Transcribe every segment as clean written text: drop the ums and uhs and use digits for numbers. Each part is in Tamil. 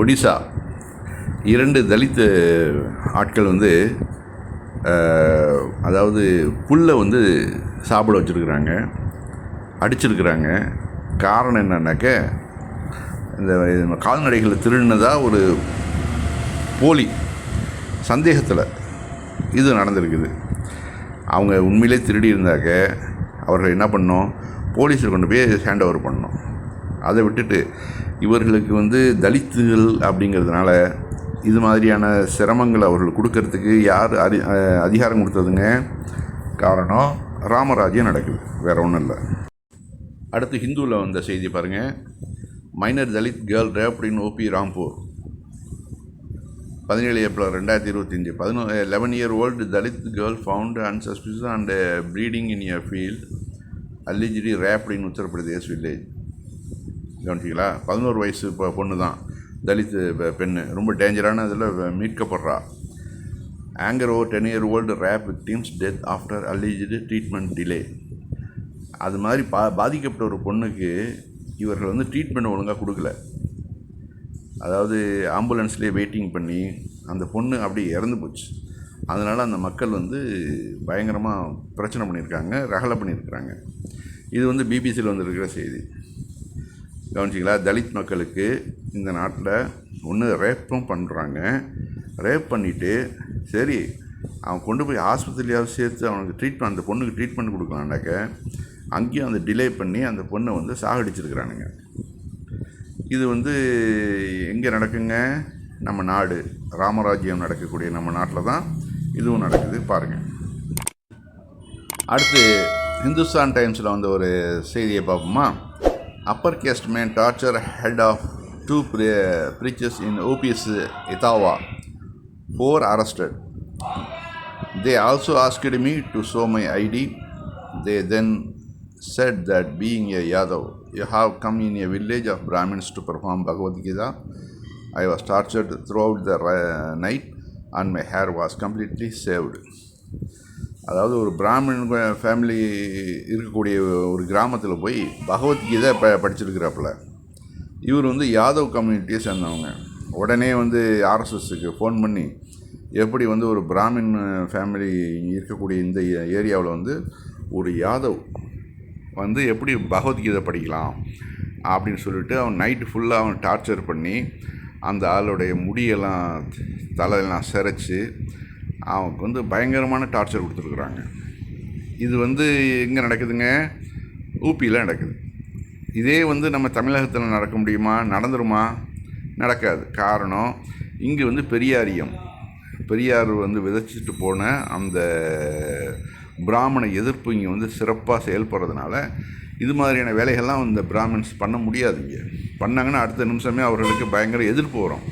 ஒடிசா 2 தலித் ஆட்கள் வந்து அதாவது புல்லை வந்து சாப்பிட வச்சுருக்குறாங்க, அடிச்சிருக்கிறாங்க. காரணம் என்னன்னாக்க, இந்த கால்நடைகளை திருடினதாக ஒரு போலி சந்தேகத்தில் இது நடந்திருக்குது. அவங்க உண்மையிலே திருடி இருந்தாக்க அவர்கள் என்ன பண்ணோம், போலீஸில் கொண்டு போய் ஹேண்ட் ஓவர் பண்ணோம். அதை விட்டுட்டு இவர்களுக்கு வந்து தலித்துகள் அப்படிங்கிறதுனால இது மாதிரியான சிரமங்கள் அவர்கள் கொடுக்கறதுக்கு யார் அதிகாரம் கொடுத்ததுங்க? காரணம், ராமராஜ்யம் நடக்குது, வேறு ஒன்றும் இல்லை. அடுத்து ஹிந்துவில் வந்த செய்தி பாருங்கள். Minor Dalit girl raped in OP Rampur. 17 April 2025. 11-year-old Dalit girl found அன்சஸ்பிஷியஸ் and breeding in a field allegedly raped in Uttar Pradesh village. கவனிச்சிங்களா? 11 வயசு பொண்ணு தான், தலித் பெண்ணு, ரொம்ப டேஞ்சரான இதில் மீட்கப்படுறா. Anger over 10-year-old rape victims death after alleged treatment delay. அது மாதிரி பாதிக்கப்பட்ட ஒரு பொண்ணுக்கு இவர்கள் வந்து ட்ரீட்மெண்ட் ஒழுங்காக கொடுக்கல. அதாவது ஆம்புலன்ஸ்லேயே வெயிட்டிங் பண்ணி அந்த பொண்ணு அப்படி இறந்து போச்சு. அதனால் அந்த மக்கள் வந்து பயங்கரமாக பிரச்சனை பண்ணியிருக்காங்க, ரகலை பண்ணியிருக்கிறாங்க. இது வந்து பிபிசியில் வந்துருக்கிற செய்தி. கவனிச்சிங்களா? தலித் மக்களுக்கு இந்த நாட்டில் ஒன்று ரேப்பும் பண்ணுறாங்க. ரேப் பண்ணிவிட்டு சரி அவன் கொண்டு போய் ஆஸ்பத்திரியாவது சேர்த்து அவனுக்கு அந்த பொண்ணுக்கு ட்ரீட்மெண்ட் கொடுக்கலான்னாக்க அங்கேயும் அந்த டிலே பண்ணி அந்த பொண்ணை வந்து சாகடிச்சிருக்கிறானுங்க. இது வந்து எங்கே நடக்குங்க? நம்ம நாடு, ராமராஜ்யம் நடக்கக்கூடிய நம்ம நாட்டில் தான் இதுவும் நடக்குது பாருங்கள். அடுத்து ஹிந்துஸ்தான் டைம்ஸில் வந்த ஒரு செய்தியை பார்ப்போமா? Upper caste man torture head of 2 preachers in OP's Etawah, 4 arrested. They also asked me to show my ID. They then said that being a Yadav, you have come in a village of Brahmins to perform Bhagavad Gita. I was tortured throughout the night and my hair was completely shaved. அதாவது ஒரு பிராமின் ஃபேமிலி இருக்கக்கூடிய ஒரு கிராமத்தில் போய் பகவத்கீதை படிச்சிருக்கிறாப்புல. இவர் வந்து யாதவ் கம்யூனிட்டியை சேர்ந்தவங்க. உடனே வந்து ஆர்எஸ்எஸ்க்கு ஃபோன் பண்ணி எப்படி வந்து ஒரு பிராமின் ஃபேமிலி இருக்கக்கூடிய இந்த ஏரியாவில் வந்து ஒரு யாதவ் வந்து எப்படி பகவத்கீதை படிக்கலாம் அப்படின்னு சொல்லிட்டு அவன் நைட்டு ஃபுல்லாக அவன் டார்ச்சர் பண்ணி அந்த ஆளுடைய முடியெல்லாம் தலையெல்லாம் சிரைச்சி அவனுக்கு வந்து பயங்கரமான டார்ச்சர் கொடுத்துருக்குறாங்க. இது வந்து எங்கே நடக்குதுங்க? ஊபியில் நடக்குது. இதே வந்து நம்ம தமிழகத்தில் நடக்க முடியுமா? நடந்துருமா? நடக்காது. காரணம், இங்கே வந்து பெரியார் வந்து விதைச்சிட்டு போன அந்த பிராமண எதிர்ப்பு இங்கே வந்து சிறப்பாக செயல்படுறதுனால இது மாதிரியான வேலைகள்லாம் இந்த பிராமின்ஸ் பண்ண முடியாது. இங்கே பண்ணாங்கன்னா அடுத்த நிமிஷமே அவர்களுக்கு பயங்கர எதிர்ப்பு வரும்.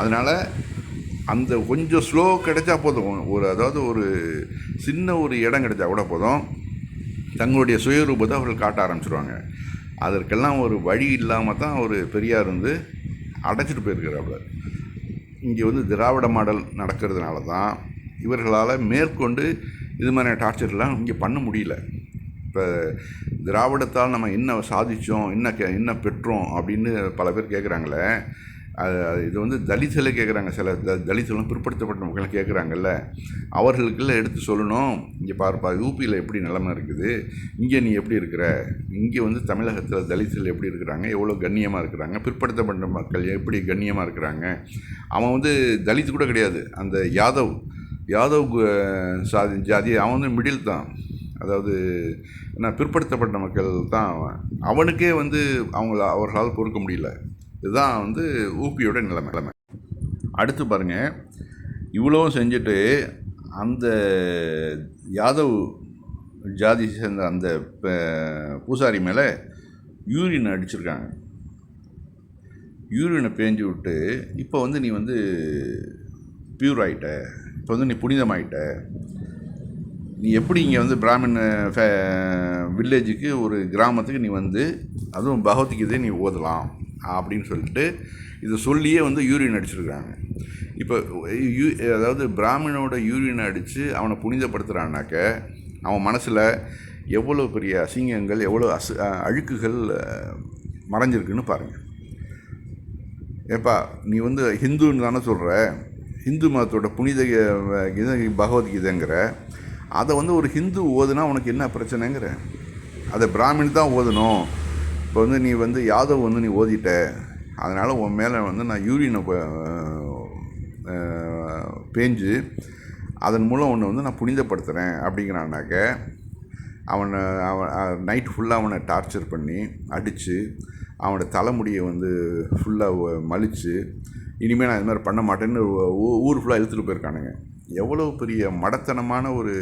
அதனால் அந்த கொஞ்சம் ஸ்லோ கிடைச்சா போதும், அதாவது ஒரு சின்ன ஒரு இடம் கிடைச்சா கூட போதும், தங்களுடைய சுயரூபத்தை அவர்கள் காட்ட ஆரம்பிச்சிடுவாங்க. அதற்கெல்லாம் ஒரு வழி இல்லாமல் தான் ஒரு பெரியார் வந்து அடைச்சிட்டு போயிருக்கிறாப்புல. இங்கே வந்து திராவிட மாடல் நடக்கிறதுனால தான் இவர்களால் மேற்கொண்டு இது மாதிரியான டார்ச்சர்லாம் இங்கே பண்ண முடியல. இப்போ திராவிடத்தால் நம்ம என்ன சாதித்தோம், என்ன பெற்றோம் அப்படின்னு பல பேர் கேட்குறாங்களே. இது வந்து தலித்துகளை கேட்குறாங்க. சில தலித்துகளும் பிற்படுத்தப்பட்ட மக்கள் கேட்குறாங்கல்ல, அவர்களுக்கெல்லாம் எடுத்து சொல்லணும். இங்கே பார்ப்பா, யூபியில் எப்படி நிலைமை இருக்குது, இங்கே நீ எப்படி இருக்கிற, இங்கே வந்து தமிழகத்தில் தலித்துகள் எப்படி இருக்கிறாங்க, எவ்வளோ கண்ணியமாக இருக்கிறாங்க, பிற்படுத்தப்பட்ட மக்கள் எப்படி கண்ணியமாக இருக்கிறாங்க. அவன் வந்து தலித்து கூட கிடையாது, அந்த யாதவ் ஜாதி, அவன் வந்து மிடில் தான். அதாவது என்ன, பிற்படுத்தப்பட்ட மக்கள் தான். அவனுக்கே வந்து அவர்களால் பொறுக்க முடியல. இதுதான் வந்து ஊபியோட நிலைமை. அடுத்து பாருங்கள், இவ்வளவும் செஞ்சுட்டு அந்த யாதவ் ஜாதி சேர்ந்த அந்த பூசாரி மேலே யூரின் அடிச்சிருக்காங்க. யூரினை பேஞ்சு விட்டு இப்போ வந்து நீ வந்து பியூர் ஆகிட்ட, இப்போ வந்து நீ புனிதமாயிட்ட, நீ எப்படி இங்கே வந்து பிராமின் வில்லேஜுக்கு ஒரு கிராமத்துக்கு நீ வந்து அதுவும் பகவத்கீதை நீ ஓதலாம் அப்படின்னு சொல்லிட்டு இதை சொல்லியே வந்து யூரின் அடிச்சிருக்காங்க. இப்போ அதாவது பிராமணனோட யூரின் அடித்து அவனை புனிதப்படுத்துகிறான்னாக்க அவன் மனசில் எவ்வளோ பெரிய அசிங்கங்கள், எவ்வளோ அழுக்குகள் மறைஞ்சிருக்குன்னு பாருங்கள். ஏப்பா நீ வந்து ஹிந்துன்னு தானே சொல்கிற, ஹிந்து மதத்தோட புனித இது பகவத்கீதைங்கிற, அதை வந்து ஒரு ஹிந்து ஓதுனா உனக்கு என்ன பிரச்சனைங்கிற? அதை பிராமின் தான் ஓதணும். இப்போ வந்து நீ வந்து யாதவ் வந்து நீ ஓதிட்ட, அதனால் உன் மேலே வந்து நான் யூரினை பேஞ்சு அதன் மூலம் ஒன்று வந்து நான் புனிதப்படுத்துகிறேன் அப்படிங்கிறான்னாக்க, அவன் நைட் ஃபுல்லாக அவனை டார்ச்சர் பண்ணி அடித்து அவனோட தலைமுடியை வந்து ஃபுல்லாக மலித்து, இனிமேல் நான் இது மாதிரி பண்ண மாட்டேன்னு ஊர் ஃபுல்லாக இழுத்துட்டு போயிருக்கானுங்க. எவ்வளோ பெரிய மடத்தனமான ஒரு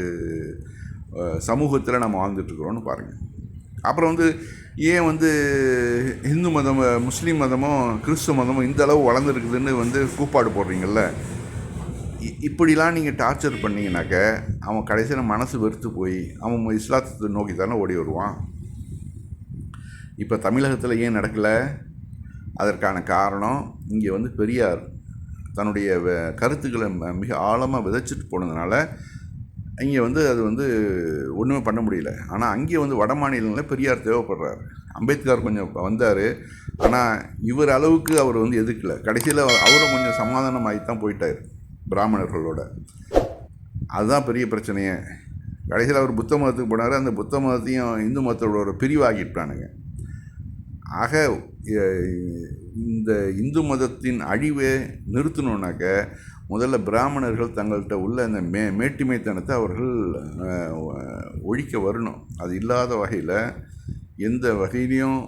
சமூகத்தில் நம்ம வாழ்ந்துட்டுருக்குறோன்னு பாருங்கள். அப்புறம் வந்து ஏன் வந்து இந்து மதம், முஸ்லீம் மதமும் கிறிஸ்துவ மதமும் இந்த அளவு வளர்ந்துருக்குதுன்னு வந்து கூப்பாடு போடுறீங்கள்ல, இப்படிலாம் நீங்கள் டார்ச்சர் பண்ணிங்கனாக்க அவன் கடைசியில் மனசு வெறுத்து போய் அவன் இஸ்லாத்தை நோக்கி தானே ஓடி வருவான். இப்போ தமிழகத்தில் ஏன் நடக்கலை? அதற்கான காரணம் இங்கே வந்து பெரியார் தன்னுடைய கருத்துக்களை மிக ஆழமாக விதைச்சிட்டு போனதுனால இங்கே வந்து அது வந்து ஒன்றுமே பண்ண முடியல. ஆனால் அங்கே வந்து வட மாநிலங்களில் பெரியார் தேவைப்படுறாரு. அம்பேத்கர் கொஞ்சம் வந்தார், ஆனால் இவர் அளவுக்கு அவர் வந்து எதிர்க்கலை. கடைசியில் அவரும் கொஞ்சம் சமாதானமாகி தான் போயிட்டார் பிராமணர்களோட. அதுதான் பெரிய பிரச்சனையே. கடைசியில் அவர் புத்த மதத்துக்கு போனார், அந்த புத்த மதத்தையும் இந்து மதத்தோட ஒரு பிரிவாகிட்டானுங்க. ஆக இந்த இந்து மதத்தின் அழிவை நிறுத்தணுன்னாக்க முதல்ல பிராமணர்கள் தங்கள்கிட்ட உள்ள அந்த மேட்டிமைத்தனத்தை அவர்கள் ஒழிக்க வரணும். அது இல்லாத வகையில் எந்த வகையிலையும்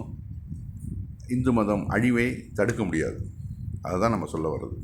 இந்து மதம் அழிவை தடுக்க முடியாது. அதுதான் நம்ம சொல்ல வர்றது.